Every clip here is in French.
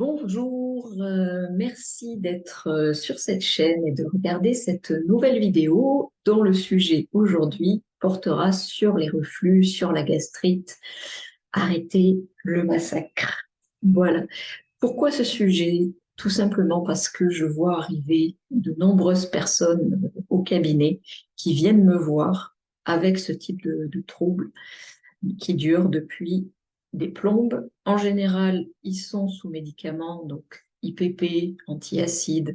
Bonjour, merci d'être sur cette chaîne et de regarder cette nouvelle vidéo dont le sujet aujourd'hui portera sur les reflux, sur la gastrite. Arrêtez le massacre. Voilà. Pourquoi ce sujet? Tout simplement parce que je vois arriver de nombreuses personnes au cabinet qui viennent me voir avec ce type de troubles qui durent depuis des plombes. En général, ils sont sous médicaments, donc IPP, antiacides.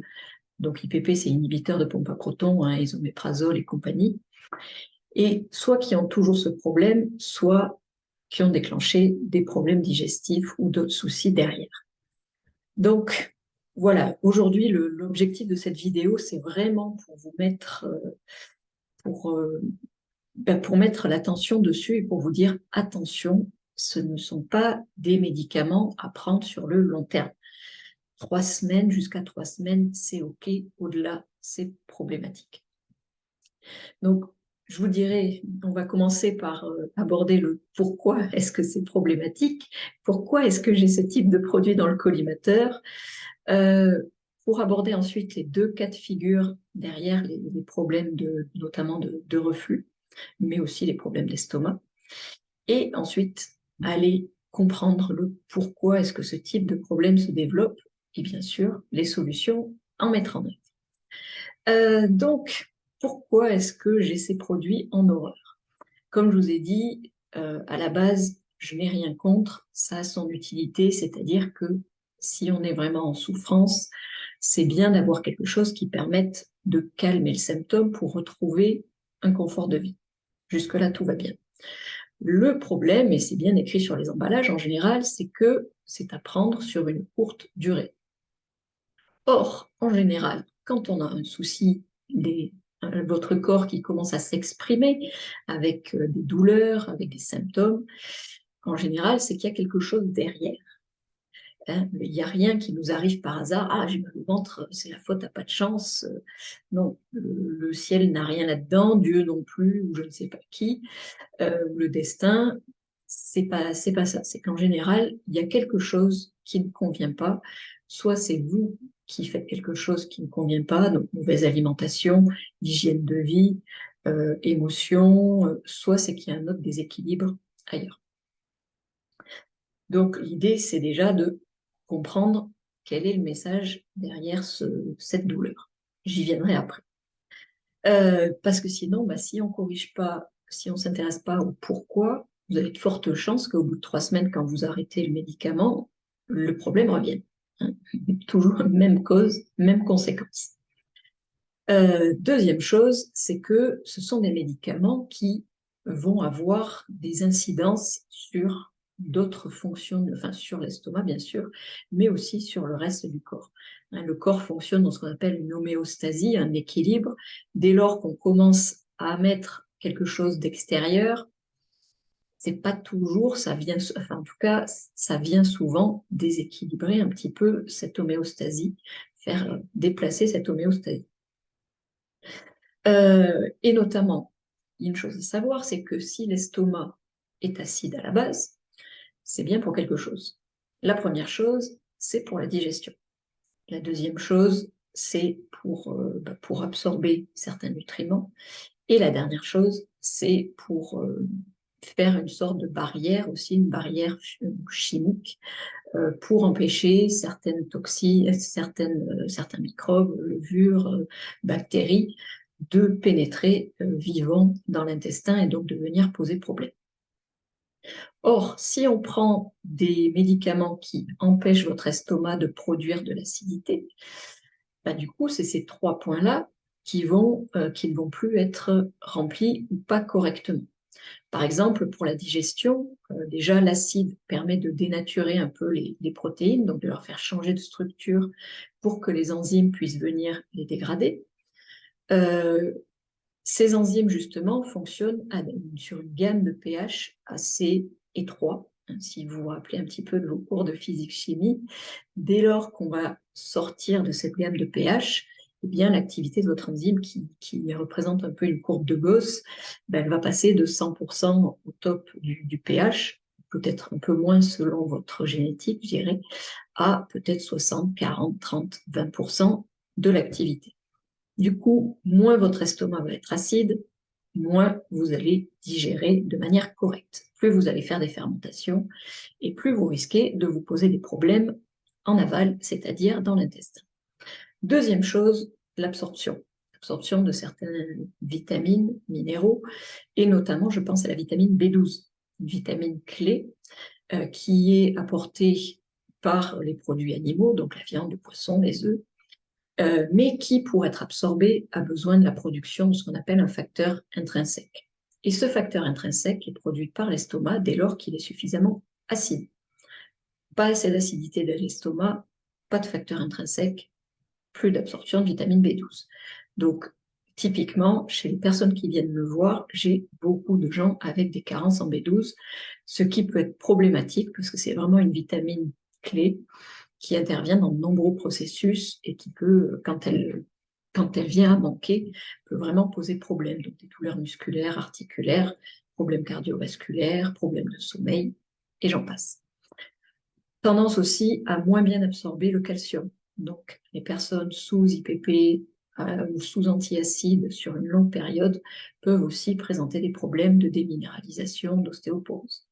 Donc IPP, c'est inhibiteur de pompe à protons, hein, isoméprazole et compagnie. Et soit qui ont toujours ce problème, soit qui ont déclenché des problèmes digestifs ou d'autres soucis derrière. Donc, voilà, aujourd'hui, l'objectif de cette vidéo, c'est vraiment pour vous mettre, pour, euh, pour mettre l'attention dessus et pour vous dire, attention, ce ne sont pas des médicaments à prendre sur le long terme. 3 semaines, jusqu'à 3 semaines, c'est OK. Au-delà, c'est problématique. Donc, je vous dirais, on va commencer par aborder le pourquoi est-ce que c'est problématique, pourquoi est-ce que j'ai ce type de produit dans le collimateur, pour aborder ensuite les deux cas de figure derrière les problèmes notamment de reflux, mais aussi les problèmes d'estomac, et ensuite aller comprendre le pourquoi est-ce que ce type de problème se développe, et bien sûr, les solutions à mettre en œuvre. Donc, pourquoi est-ce que j'ai ces produits en horreur? Comme je vous ai dit, à la base, je n'ai rien contre, ça a son utilité, c'est-à-dire que si on est vraiment en souffrance, c'est bien d'avoir quelque chose qui permette de calmer le symptôme pour retrouver un confort de vie. Jusque-là, tout va bien. Le problème, et c'est bien écrit sur les emballages en général, c'est que c'est à prendre sur une courte durée. Or, en général, quand on a un souci, votre corps qui commence à s'exprimer avec des douleurs, avec des symptômes, en général, c'est qu'il y a quelque chose derrière. Hein. Il n'y a rien qui nous arrive par hasard. Ah, j'ai mal au ventre, c'est la faute, t'as pas de chance. Non, le ciel n'a rien là-dedans, Dieu non plus, ou je ne sais pas qui. Le destin, c'est pas ça. C'est qu'en général, il y a quelque chose qui ne convient pas. Soit c'est vous qui faites quelque chose qui ne convient pas, donc mauvaise alimentation, hygiène de vie, émotion, soit c'est qu'il y a un autre déséquilibre ailleurs. Donc l'idée, c'est déjà de comprendre quel est le message derrière cette douleur. J'y viendrai après. Parce que sinon, bah, si on corrige pas, si on ne s'intéresse pas au pourquoi, vous avez de fortes chances qu'au bout de 3 semaines, quand vous arrêtez le médicament, le problème revienne. Hein. Toujours même cause, même conséquence. Deuxième chose, c'est que ce sont des médicaments qui vont avoir des incidences sur d'autres fonctions, enfin sur l'estomac bien sûr, mais aussi sur le reste du corps. Hein, le corps fonctionne dans ce qu'on appelle une homéostasie, un équilibre. Dès lors qu'on commence à mettre quelque chose d'extérieur, c'est pas toujours, ça vient, enfin en tout cas, ça vient souvent déséquilibrer un petit peu cette homéostasie, faire déplacer cette homéostasie. Et notamment, une chose à savoir, c'est que si l'estomac est acide à la base, c'est bien pour quelque chose. La première chose, c'est pour la digestion. La deuxième chose, c'est pour absorber certains nutriments. Et la dernière chose, c'est pour faire une sorte de barrière, aussi une barrière chimique, pour empêcher certaines toxines, certains microbes, levures, bactéries, de pénétrer vivant dans l'intestin et donc de venir poser problème. Or, si on prend des médicaments qui empêchent votre estomac de produire de l'acidité, bah, du coup, c'est ces 3 points-là qui ne vont plus être remplis ou pas correctement. Par exemple, pour la digestion, déjà l'acide permet de dénaturer un peu les protéines, donc de leur faire changer de structure pour que les enzymes puissent venir les dégrader. Ces enzymes, justement, fonctionnent sur une gamme de pH assez étroit. Si vous vous rappelez un petit peu de vos cours de physique-chimie, dès lors qu'on va sortir de cette gamme de pH, eh bien, l'activité de votre enzyme, qui représente un peu une courbe de Gauss, ben, elle va passer de 100% au top du pH, peut-être un peu moins selon votre génétique, je dirais, à peut-être 60, 40, 30, 20% de l'activité. Du coup, moins votre estomac va être acide, moins vous allez digérer de manière correcte. Plus vous allez faire des fermentations et plus vous risquez de vous poser des problèmes en aval, c'est-à-dire dans l'intestin. Deuxième chose, l'absorption. L'absorption de certaines vitamines, minéraux, et notamment, je pense à la vitamine B12, une vitamine clé qui est apportée par les produits animaux, donc la viande, le poisson, les œufs, mais qui, pour être absorbée, a besoin de la production de ce qu'on appelle un facteur intrinsèque. Et ce facteur intrinsèque est produit par l'estomac dès lors qu'il est suffisamment acide. Pas assez d'acidité de l'estomac, pas de facteur intrinsèque, plus d'absorption de vitamine B12. Donc, typiquement, chez les personnes qui viennent me voir, j'ai beaucoup de gens avec des carences en B12, ce qui peut être problématique parce que c'est vraiment une vitamine clé qui intervient dans de nombreux processus et qui peut, quand elle vient à manquer, peut vraiment poser problème. Donc des douleurs musculaires, articulaires, problèmes cardiovasculaires, problèmes de sommeil, et j'en passe. Tendance aussi à moins bien absorber le calcium. Donc les personnes sous IPP ou sous antiacides sur une longue période peuvent aussi présenter des problèmes de déminéralisation, d'ostéoporose.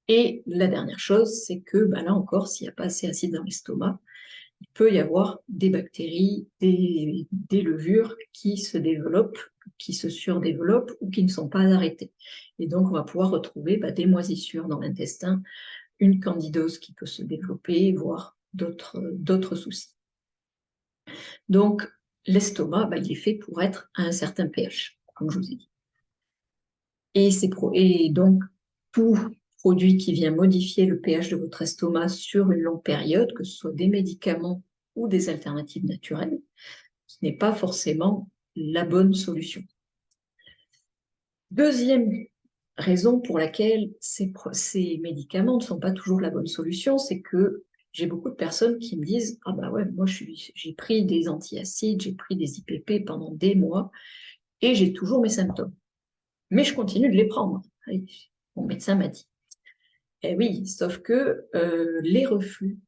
Et la dernière chose, c'est que là encore, s'il n'y a pas assez acide dans l'estomac, il peut y avoir des bactéries, des levures qui se développent, qui se surdéveloppent ou qui ne sont pas arrêtées. Et donc, on va pouvoir retrouver des moisissures dans l'intestin, une candidose qui peut se développer, voire d'autres soucis. Donc, l'estomac, il est fait pour être à un certain pH, comme je vous ai dit. Et donc, tout produit qui vient modifier le pH de votre estomac sur une longue période, que ce soit des médicaments ou des alternatives naturelles, ce n'est pas forcément la bonne solution. Deuxième raison pour laquelle ces médicaments ne sont pas toujours la bonne solution, c'est que j'ai beaucoup de personnes qui me disent « Ah bah ouais, moi j'ai pris des antiacides, j'ai pris des IPP pendant des mois et j'ai toujours mes symptômes. Mais je continue de les prendre. » Mon médecin m'a dit. Eh oui, sauf que les reflux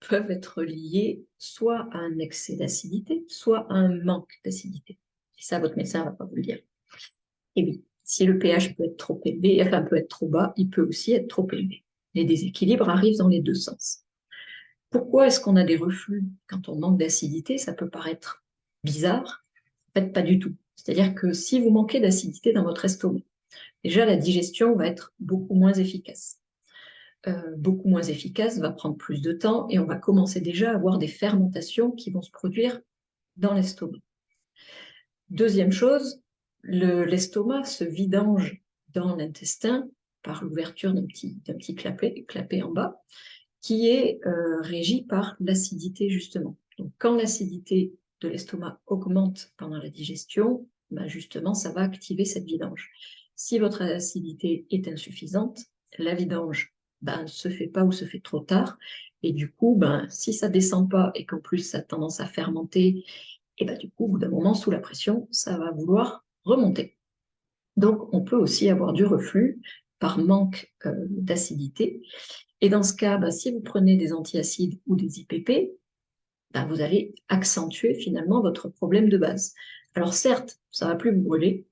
peuvent être liés soit à un excès d'acidité, soit à un manque d'acidité. Et ça, votre médecin ne va pas vous le dire. Et oui, si le pH peut être trop élevé, enfin peut être trop bas, il peut aussi être trop élevé. Les déséquilibres arrivent dans les deux sens. Pourquoi est-ce qu'on a des reflux quand on manque d'acidité? Ça peut paraître bizarre. En fait, pas du tout. C'est-à-dire que si vous manquez d'acidité dans votre estomac, déjà la digestion va être beaucoup moins efficace. Va prendre plus de temps et on va commencer déjà à avoir des fermentations qui vont se produire dans l'estomac. Deuxième chose, l'estomac se vidange dans l'intestin par l'ouverture d'un petit clapet en bas, qui est régi par l'acidité justement. Donc quand l'acidité de l'estomac augmente pendant la digestion, justement ça va activer cette vidange. Si votre acidité est insuffisante, la vidange ne se fait pas ou se fait trop tard, et du coup, si ça ne descend pas et qu'en plus ça a tendance à fermenter, et du coup, au bout d'un moment, sous la pression, ça va vouloir remonter. Donc, on peut aussi avoir du reflux par manque d'acidité. Et dans ce cas, si vous prenez des antiacides ou des IPP, vous allez accentuer finalement votre problème de base. Alors certes, ça ne va plus vous brûler,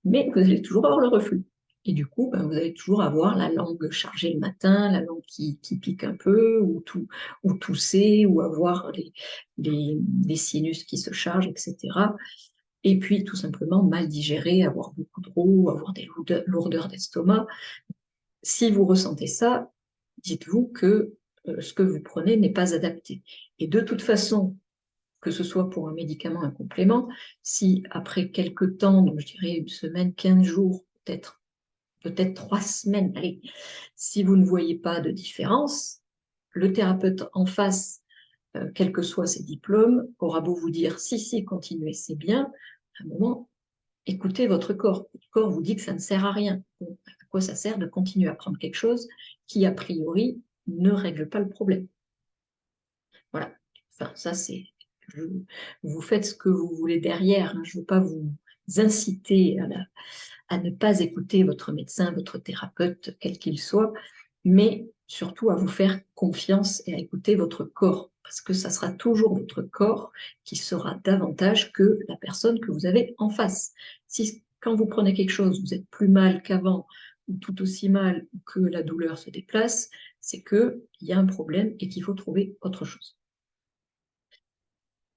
mais vous allez toujours avoir le reflux. Et du coup, vous allez toujours avoir la langue chargée le matin, la langue qui pique un peu, ou tousser, ou avoir les sinus qui se chargent, etc. Et puis, tout simplement, mal digérer, avoir beaucoup de roux, avoir des lourdeurs d'estomac. Si vous ressentez ça, dites-vous que ce que vous prenez n'est pas adapté. Et de toute façon, que ce soit pour un médicament, un complément, si après quelques temps, donc je dirais une semaine, 15 jours, peut-être 3 semaines, allez, si vous ne voyez pas de différence, le thérapeute en face, quels que soient ses diplômes, aura beau vous dire si, continuez, c'est bien, à un moment, écoutez votre corps. Votre corps vous dit que ça ne sert à rien. Donc, à quoi ça sert de continuer à prendre quelque chose qui, a priori, ne règle pas le problème? Voilà. Enfin, ça, c'est... Vous faites ce que vous voulez derrière. Je ne veux pas vous inciter à ne pas écouter votre médecin, votre thérapeute, quel qu'il soit, mais surtout à vous faire confiance et à écouter votre corps, parce que ça sera toujours votre corps qui sera davantage que la personne que vous avez en face. Si quand vous prenez quelque chose, vous êtes plus mal qu'avant, ou tout aussi mal, ou que la douleur se déplace, c'est qu'il y a un problème et qu'il faut trouver autre chose.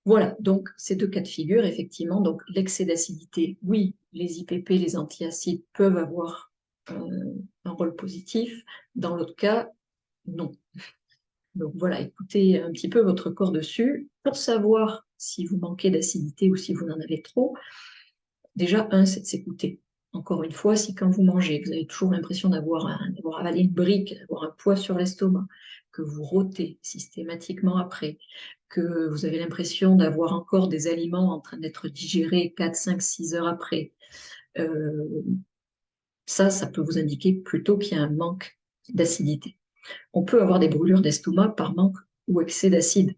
Voilà, donc ces deux cas de figure, effectivement, donc l'excès d'acidité, oui, les IPP, les antiacides peuvent avoir un rôle positif. Dans l'autre cas, non. Donc voilà, écoutez un petit peu votre corps dessus pour savoir si vous manquez d'acidité ou si vous en avez trop. Déjà, c'est de s'écouter. Encore une fois, si quand vous mangez, vous avez toujours l'impression d'avoir avalé une brique, d'avoir un poids sur l'estomac, que vous rôtez systématiquement après, que vous avez l'impression d'avoir encore des aliments en train d'être digérés 4, 5, 6 heures après, euh, ça peut vous indiquer plutôt qu'il y a un manque d'acidité. On peut avoir des brûlures d'estomac par manque ou excès d'acide.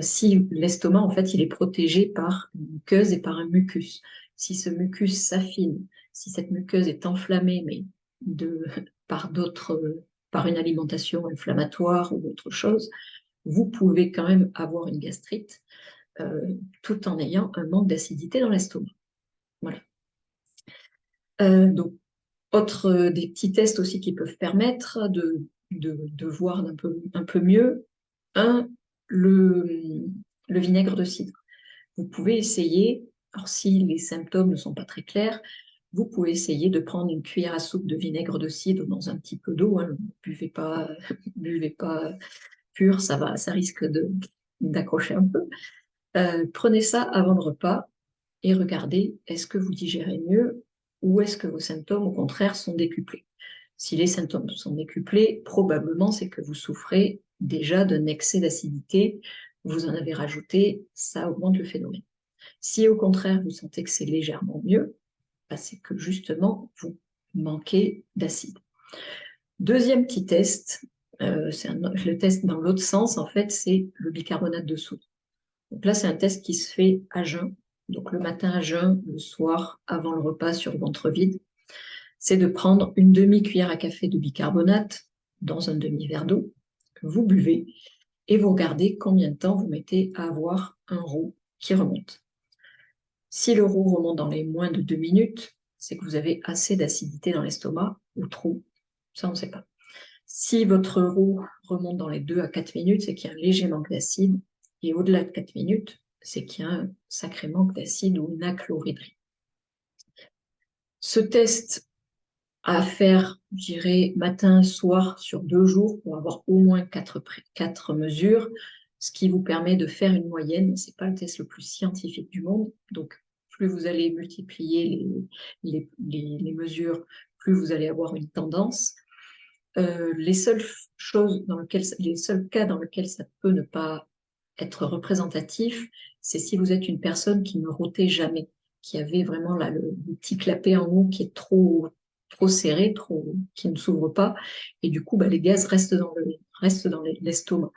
Si l'estomac, en fait, il est protégé par une muqueuse et par un mucus. Si ce mucus s'affine, si cette muqueuse est enflammée, mais de, par d'autres, par une alimentation inflammatoire ou autre chose, vous pouvez quand même avoir une gastrite tout en ayant un manque d'acidité dans l'estomac. Voilà. Donc, des petits tests aussi qui peuvent permettre de voir un peu mieux. Un, le vinaigre de cidre. Vous pouvez essayer, alors si les symptômes ne sont pas très clairs, vous pouvez essayer de prendre une cuillère à soupe de vinaigre de cidre dans un petit peu d'eau. Hein. Buvez pas, buvez pas pur, ça risque d'accrocher un peu. Prenez ça avant le repas et regardez, est-ce que vous digérez mieux ou est-ce que vos symptômes, au contraire, sont décuplés? Si les symptômes sont décuplés, probablement c'est que vous souffrez déjà d'un excès d'acidité, vous en avez rajouté, ça augmente le phénomène. Si au contraire vous sentez que c'est légèrement mieux, bah, c'est que justement vous manquez d'acide. Deuxième petit test, le test dans l'autre sens, en fait, c'est le bicarbonate de soude. Donc là, c'est un test qui se fait à jeun, donc le matin à jeun, le soir avant le repas sur le ventre vide. C'est de prendre une demi-cuillère à café de bicarbonate dans un demi-verre d'eau que vous buvez et vous regardez combien de temps vous mettez à avoir un roux qui remonte. Si le roux remonte dans les moins de 2 minutes, c'est que vous avez assez d'acidité dans l'estomac ou trop, ça on ne sait pas. Si votre roux remonte dans les 2 à 4 minutes, c'est qu'il y a un léger manque d'acide. Et au-delà de 4 minutes, c'est qu'il y a un sacré manque d'acide ou une achloridrie. Ce test à faire, je dirais, matin, soir, sur 2 jours, pour avoir au moins 4 mesures, ce qui vous permet de faire une moyenne. Ce n'est pas le test le plus scientifique du monde. Donc, plus vous allez multiplier les mesures, plus vous allez avoir une tendance. Les seules cas dans lesquels ça peut ne pas être représentatif, c'est si vous êtes une personne qui ne rotait jamais, qui avait vraiment là, le petit clapet en haut qui est trop serré, qui ne s'ouvre pas, et du coup, bah, les gaz restent dans l'estomac.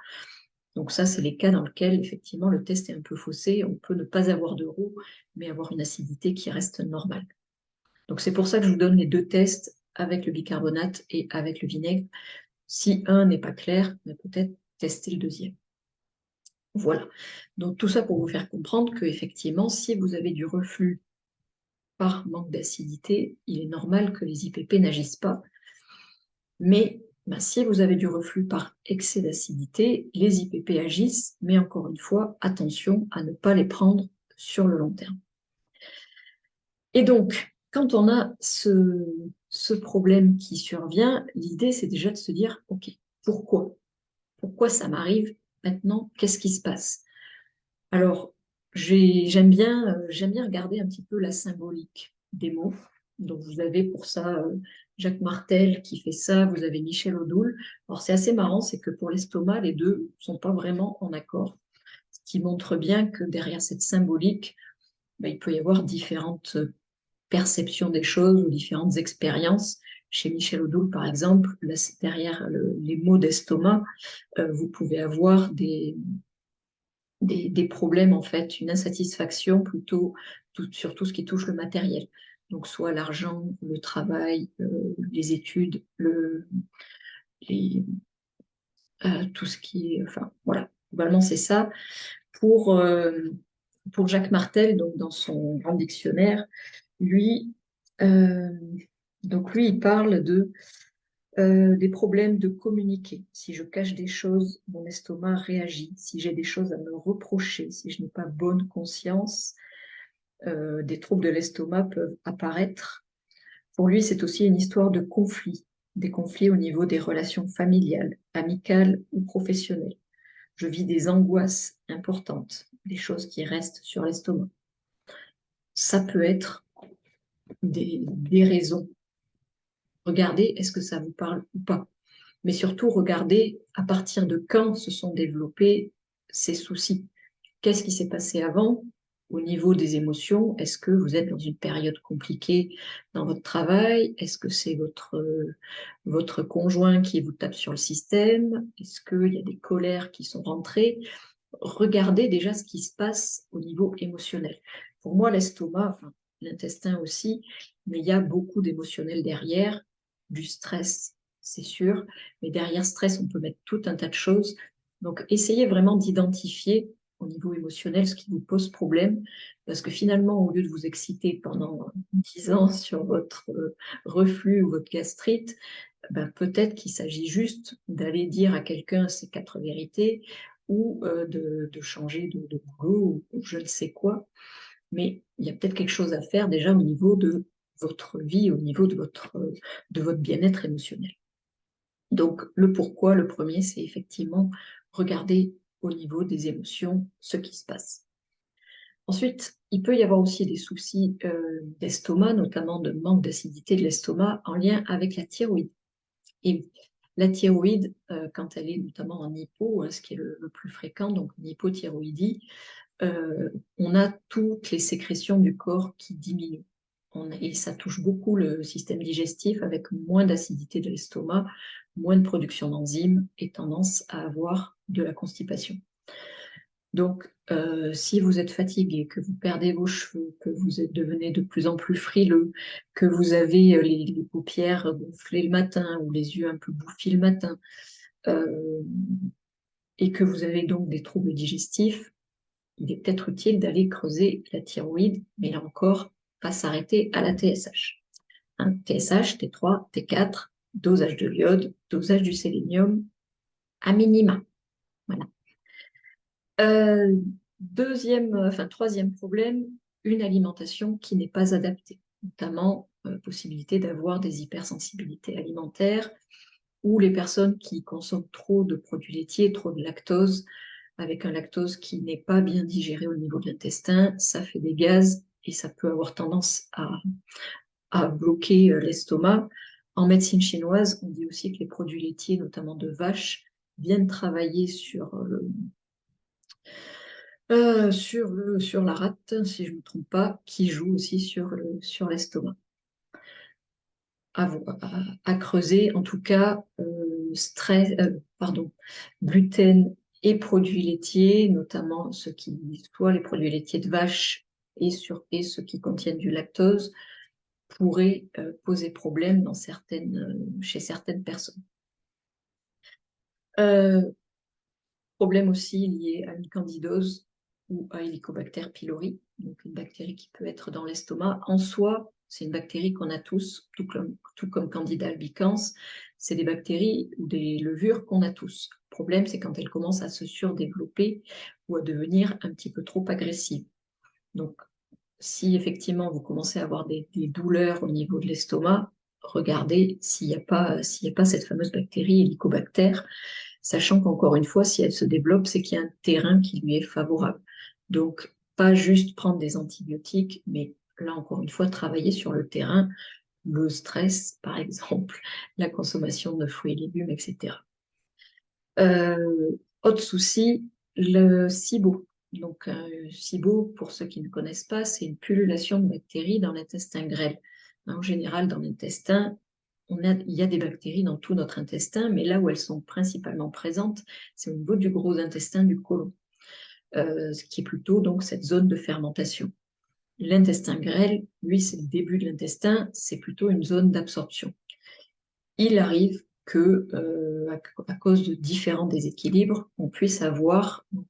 Donc ça, c'est les cas dans lesquels, effectivement, le test est un peu faussé. On peut ne pas avoir de roux, mais avoir une acidité qui reste normale. Donc c'est pour ça que je vous donne les 2 tests avec le bicarbonate et avec le vinaigre. Si un n'est pas clair, peut-être tester le deuxième. Voilà. Donc tout ça pour vous faire comprendre qu'effectivement, si vous avez du reflux par manque d'acidité, il est normal que les IPP n'agissent pas. Mais si vous avez du reflux par excès d'acidité, les IPP agissent, mais encore une fois, attention à ne pas les prendre sur le long terme. Et donc, quand on a ce problème qui survient, l'idée, c'est déjà de se dire, OK, pourquoi? Pourquoi ça m'arrive maintenant? Qu'est-ce qui se passe? Alors, j'aime bien regarder un petit peu la symbolique des mots. Donc, vous avez pour ça Jacques Martel qui fait ça, vous avez Michel Odoul. Alors, c'est assez marrant, c'est que pour l'estomac, les deux ne sont pas vraiment en accord. Ce qui montre bien que derrière cette symbolique, il peut y avoir différentes perceptions des choses ou différentes expériences. Chez Michel Odoul, par exemple, là, derrière les mots d'estomac, vous pouvez avoir des problèmes, en fait, une insatisfaction plutôt sur tout ce qui touche le matériel. donc soit l'argent, le travail, les études, les, tout ce qui est, enfin voilà, globalement c'est ça. Pour, euh, pour Jacques Martel, donc dans son grand dictionnaire, lui, euh, donc lui, il parle des problèmes de communiquer. Si je cache des choses, mon estomac réagit. Si j'ai des choses à me reprocher, si je n'ai pas bonne conscience, des troubles de l'estomac peuvent apparaître. Pour lui, c'est aussi une histoire de conflits, des conflits au niveau des relations familiales, amicales ou professionnelles. Je vis des angoisses importantes, des choses qui restent sur l'estomac. Ça peut être des raisons. Regardez, est-ce que ça vous parle ou pas? Mais surtout, regardez à partir de quand se sont développés ces soucis. Qu'est-ce qui s'est passé avant au niveau des émotions? Est-ce que vous êtes dans une période compliquée dans votre travail? Est-ce que c'est votre conjoint qui vous tape sur le système? Est-ce qu'il y a des colères qui sont rentrées? Regardez déjà ce qui se passe au niveau émotionnel. Pour moi, l'estomac, enfin, l'intestin aussi, mais il y a beaucoup d'émotionnel derrière, du stress, c'est sûr, mais derrière stress, on peut mettre tout un tas de choses. Donc, essayez vraiment d'identifier au niveau émotionnel ce qui vous pose problème, parce que finalement, au lieu de vous exciter pendant 10 ans sur votre reflux ou votre gastrite, ben, peut-être qu'il s'agit juste d'aller dire à quelqu'un ces 4 vérités ou de changer de boulot ou je ne sais quoi. Mais il y a peut-être quelque chose à faire déjà au niveau de votre vie, au niveau de votre bien-être émotionnel. Donc, le pourquoi, le premier, c'est effectivement regarder au niveau des émotions ce qui se passe. Ensuite, il peut y avoir aussi des soucis d'estomac, notamment de manque d'acidité de l'estomac en lien avec la thyroïde. Et la thyroïde, quand elle est notamment en hypo, ce qui est le plus fréquent, donc une hypothyroïdie, on a toutes les sécrétions du corps qui diminuent. Et ça touche beaucoup le système digestif avec moins d'acidité de l'estomac, moins de production d'enzymes et tendance à avoir de la constipation. Donc, si vous êtes fatigué, que vous perdez vos cheveux, que vous devenez de plus en plus frileux, que vous avez les paupières gonflées le matin ou les yeux un peu bouffis le matin, euh, et que vous avez donc des troubles digestifs, il est peut-être utile d'aller creuser la thyroïde, mais là encore, pas s'arrêter à la TSH. Hein, TSH, T3, T4, dosage de l'iode, dosage du sélénium, à minima. Voilà. Euh, troisième problème, une alimentation qui n'est pas adaptée, notamment possibilité d'avoir des hypersensibilités alimentaires ou les personnes qui consomment trop de produits laitiers, trop de lactose, avec un lactose qui n'est pas bien digéré au niveau de l'intestin, ça fait des gaz et ça peut avoir tendance à bloquer l'estomac. En médecine chinoise, on dit aussi que les produits laitiers, notamment de vache, viennent travailler sur la rate, si je ne me trompe pas, qui joue aussi sur l'estomac. À creuser, en tout cas, gluten et produits laitiers, notamment soit les produits laitiers de vache et ceux qui contiennent du lactose, pourraient poser problème chez certaines personnes. Problème aussi lié à une candidose ou à Helicobacter pylori, donc une bactérie qui peut être dans l'estomac. En soi, c'est une bactérie qu'on a tous, tout comme Candida albicans. C'est des bactéries ou des levures qu'on a tous. Le problème, c'est quand elles commencent à se surdévelopper ou à devenir un petit peu trop agressives. Donc, si effectivement vous commencez à avoir des douleurs au niveau de l'estomac, regardez s'il n'y a pas cette fameuse bactérie Helicobacter, sachant qu'encore une fois, si elle se développe, c'est qu'il y a un terrain qui lui est favorable. Donc, pas juste prendre des antibiotiques, mais là, encore une fois, travailler sur le terrain, le stress, par exemple, la consommation de fruits et légumes, etc. Autre souci, le SIBO. Donc, SIBO, pour ceux qui ne connaissent pas, c'est une pullulation de bactéries dans l'intestin grêle. En général, dans l'intestin, il y a des bactéries dans tout notre intestin, mais là où elles sont principalement présentes, c'est au niveau du gros intestin, du côlon, ce qui est plutôt donc cette zone de fermentation. L'intestin grêle, lui, c'est le début de l'intestin, c'est plutôt une zone d'absorption. Il arrive que, à cause de différents déséquilibres, on puisse avoir donc,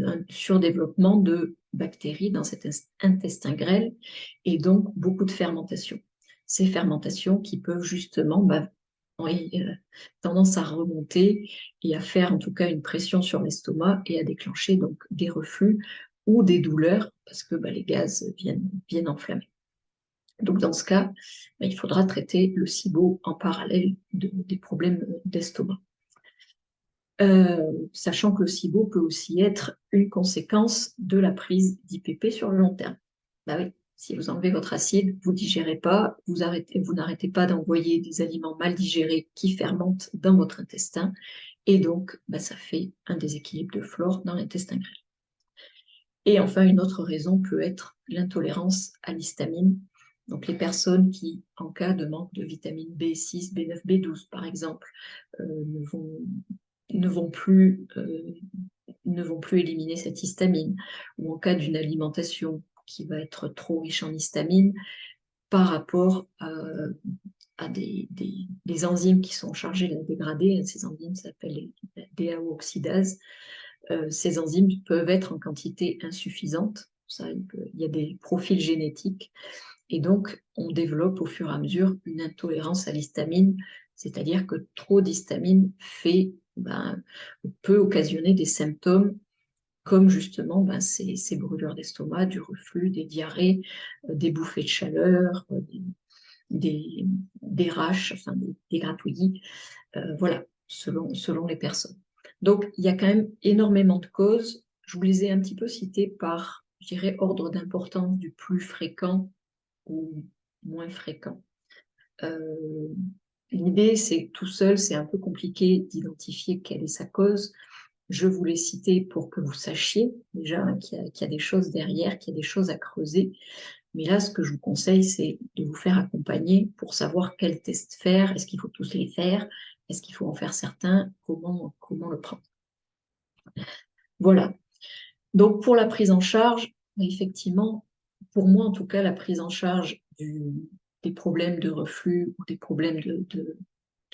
un surdéveloppement de bactéries dans cet intestin grêle et donc beaucoup de fermentation. Ces fermentations qui peuvent justement tendance à remonter et à faire en tout cas une pression sur l'estomac et à déclencher donc des reflux ou des douleurs parce que les gaz viennent enflammer. Donc dans ce cas, il faudra traiter le SIBO en parallèle des problèmes d'estomac. Sachant que le SIBO peut aussi être une conséquence de la prise d'IPP sur le long terme. Oui, si vous enlevez votre acide, vous ne digérez pas, vous n'arrêtez pas d'envoyer des aliments mal digérés qui fermentent dans votre intestin, et donc ça fait un déséquilibre de flore dans l'intestin grêle. Et enfin, une autre raison peut être l'intolérance à l'histamine. Donc les personnes qui, en cas de manque de vitamine B6, B9, B12 par exemple, ne vont plus éliminer cette histamine, ou en cas d'une alimentation qui va être trop riche en histamine par rapport à des enzymes qui sont chargées de la dégrader. Ces enzymes s'appellent la DAO-oxydase. Ces enzymes peuvent être en quantité insuffisante. Il y a des profils génétiques. Et donc, on développe au fur et à mesure une intolérance à l'histamine, c'est-à-dire que trop d'histamine peut occasionner des symptômes comme justement ces brûlures d'estomac, du reflux, des diarrhées, des bouffées de chaleur, des raches, enfin des gratouillis, voilà, selon les personnes. Donc, il y a quand même énormément de causes. Je vous les ai un petit peu citées par, je dirais, ordre d'importance du plus fréquent ou moins fréquent. L'idée, c'est que tout seul, c'est un peu compliqué d'identifier quelle est sa cause. Je vous l'ai cité pour que vous sachiez déjà qu'il y a des choses derrière, qu'il y a des choses à creuser. Mais là, ce que je vous conseille, c'est de vous faire accompagner pour savoir quels tests faire. Est-ce qu'il faut tous les faire? Est-ce qu'il faut en faire certains? Comment le prendre? Voilà. Donc, pour la prise en charge, effectivement, pour moi en tout cas, la prise en charge des problèmes de reflux ou des problèmes de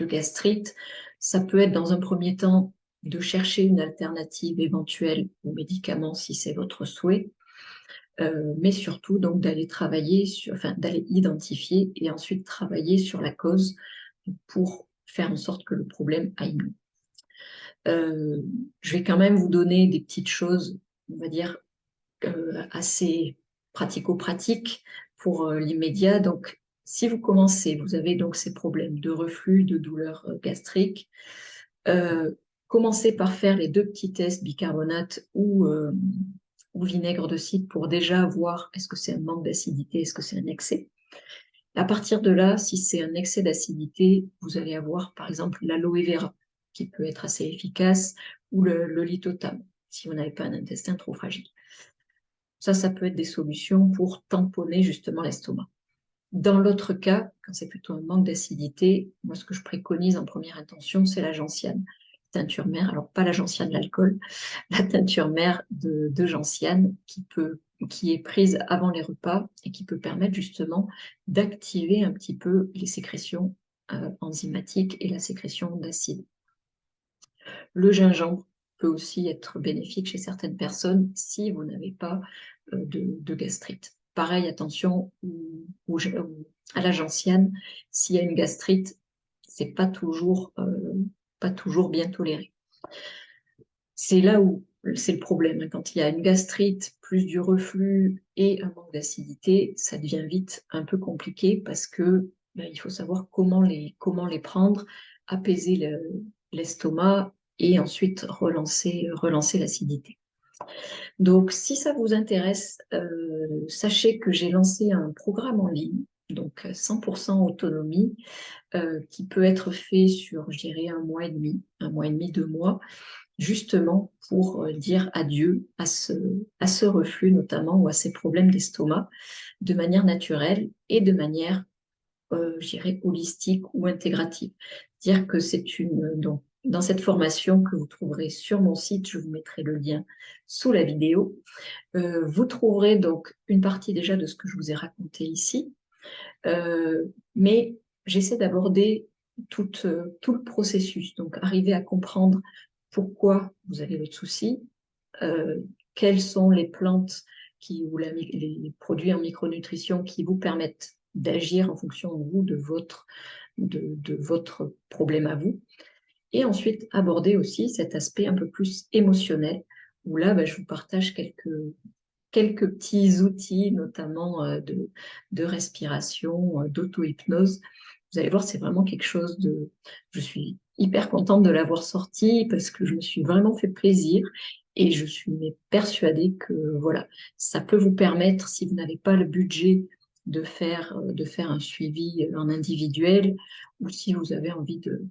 gastrite, ça peut être dans un premier temps de chercher une alternative éventuelle aux médicaments si c'est votre souhait, mais surtout donc d'aller d'aller identifier et ensuite travailler sur la cause pour faire en sorte que le problème aille mieux. Je vais quand même vous donner des petites choses, on va dire, assez pratico-pratiques pour l'immédiat. Donc, si vous commencez, vous avez donc ces problèmes de reflux, de douleurs gastriques, commencez par faire les 2 petits tests bicarbonate ou vinaigre de cidre pour déjà voir est-ce que c'est un manque d'acidité, est-ce que c'est un excès. À partir de là, si c'est un excès d'acidité, vous allez avoir par exemple l'aloe vera qui peut être assez efficace ou le lithotame si vous n'avez pas un intestin trop fragile. Ça peut être des solutions pour tamponner justement l'estomac. Dans l'autre cas, quand c'est plutôt un manque d'acidité, moi ce que je préconise en première intention, c'est la gentiane, teinture mère, alors pas la gentiane de l'alcool, la teinture mère de gentiane qui est prise avant les repas et qui peut permettre justement d'activer un petit peu les sécrétions enzymatiques et la sécrétion d'acide. Le gingembre peut aussi être bénéfique chez certaines personnes si vous n'avez pas de gastrite. Pareil, attention à la gentiane, s'il y a une gastrite, c'est pas toujours bien toléré. C'est là où c'est le problème. Quand il y a une gastrite, plus du reflux et un manque d'acidité, ça devient vite un peu compliqué parce que il faut savoir comment les prendre, apaiser l'estomac et ensuite relancer l'acidité. Donc, si ça vous intéresse, sachez que j'ai lancé un programme en ligne, donc 100% autonomie, qui peut être fait sur, je dirais, 1 mois et demi, 2 mois, justement pour dire adieu à ce reflux notamment ou à ces problèmes d'estomac de manière naturelle et de manière, je dirais, holistique ou intégrative. Dire que c'est donc Dans cette formation que vous trouverez sur mon site, je vous mettrai le lien sous la vidéo. Vous trouverez donc une partie déjà de ce que je vous ai raconté ici, mais j'essaie d'aborder tout le processus, donc arriver à comprendre pourquoi vous avez votre souci, euh, quelles sont les plantes ou les produits en micronutrition qui vous permettent d'agir en fonction de vous, de votre problème à vous. Et ensuite, aborder aussi cet aspect un peu plus émotionnel, où là, je vous partage quelques petits outils, notamment de respiration, d'auto-hypnose. Vous allez voir, c'est vraiment quelque chose de... Je suis hyper contente de l'avoir sorti parce que je me suis vraiment fait plaisir et je suis persuadée que voilà, ça peut vous permettre, si vous n'avez pas le budget de faire un suivi en individuel ou si vous avez envie de,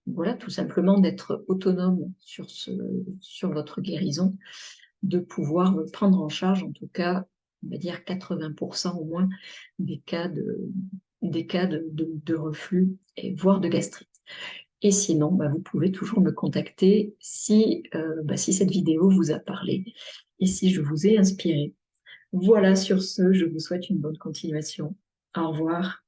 voilà, tout simplement d'être autonome sur votre guérison, de pouvoir prendre en charge, en tout cas, on va dire 80% au moins des cas de reflux et voire de gastrite. Et sinon, vous pouvez toujours me contacter si cette vidéo vous a parlé et si je vous ai inspiré. Voilà, sur ce, je vous souhaite une bonne continuation. Au revoir.